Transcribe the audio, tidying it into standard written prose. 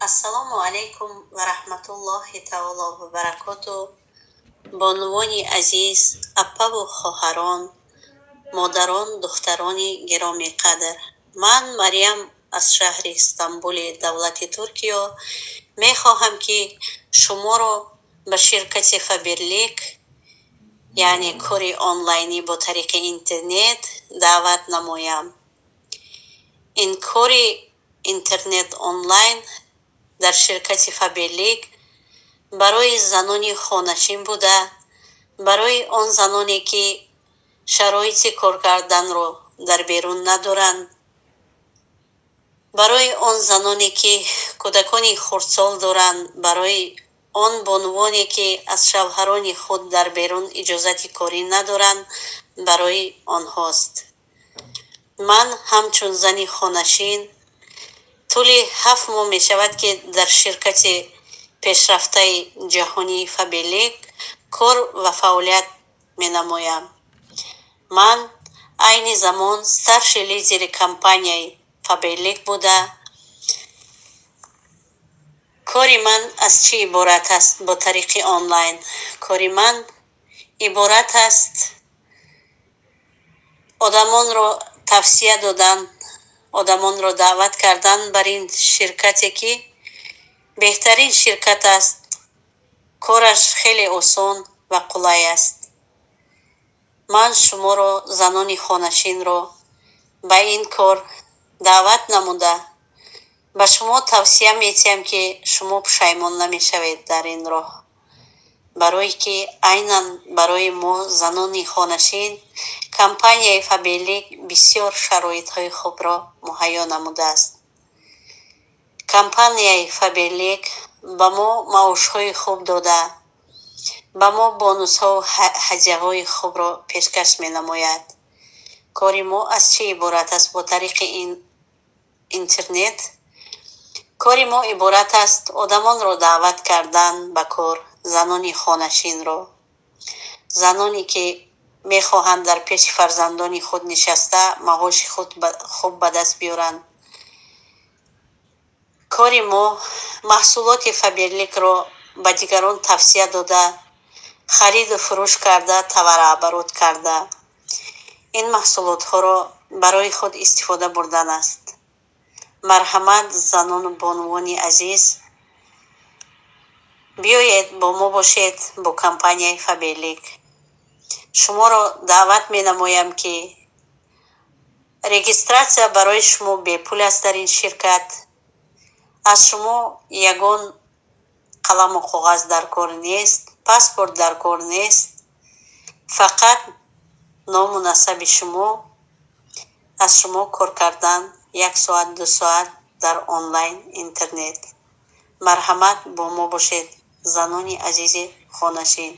ассалому алайкум ва раҳматуллоҳи таоло ва баракоту. Бонувони азиз, апаву хоҳарон, модарон, духтарони гироми қадр, ман Марьям аз шаҳри Истанбули давлати Туркиё мехоҳам ки шуморо ба ширкати Фаберлик, яъне кори онлайнӣ бо тариқи интернет даъват намоям. ин кори интернет онлайн дар ширкати Фаберлик барои занони хонашин буда, барои он заноне ки шароити кор карданро дар берун надоранд, барои он заноне ки кӯдакони хурдсол доранд, барои он бонувоне ки аз шавҳарони худ дар берун иҷозати корӣ надоранд, барои онҳост. ман ҳамчун зани хонашин тӯли 7 моҳ мешавад ки дар ширкати пешрафтаи ҷаҳонии Фаберлик кор ва фаъолият менамоям. ман айни замон старши лидери компанияи Фаберлик буда, кори ман аз чӣ иборат аст бо тариқи онлайн? Кори ман иборат аст одамонро тавсия додан, одамонро даъват кардан бар ин ширкате ки беҳтарин ширкат аст, кораш хеле осон ва қулай аст. ман шуморо, занони хонашинро ба ин кор даъват намуда ба шумо тавсия метиҳам ки шумо пушаймон намешавед дар ин роҳ, барое ки айнан барои мо занони хонашин компанияи Фаберлик бисёр шароитҳои хубро муҳайё намудааст. компанияи Фаберлик ба мо маошҳои хуб дода, ба мо бонусҳову ҳадияҳои хубро пешкаш менамояд. кори мо аз чӣ иборат аст бо тариқи интернет? кори мо иборат аст одамонро даъват кардан ба кор, занони хонашинро, заноне ки мехоҳанд дар пеши фарзандони худ нишаста маоши худ хуб ба даст биёранд. кори мо маҳсулоти Фаберликро ба дигарон тавсия дода, хариду фурӯш карда, товарооборот карда, ин маҳсулотҳоро барои худ истифода бурдан аст. марҳамат, занону бонувони азиз, биёед бо мо бошед, бо компанияи Фаберлик. шуморо даъват менамоям ки регистратсия барои шумо бепул аст дар ин ширкат. аз шумо ягон қаламу коғаз дар кор нест, паспорт дар кор нест, фақат ному насаби шумо, аз шумо кор кардан 1 соат 2 соат дар онлайн интернет. марҳамат, бо мо бошед, занони азизи хонашин.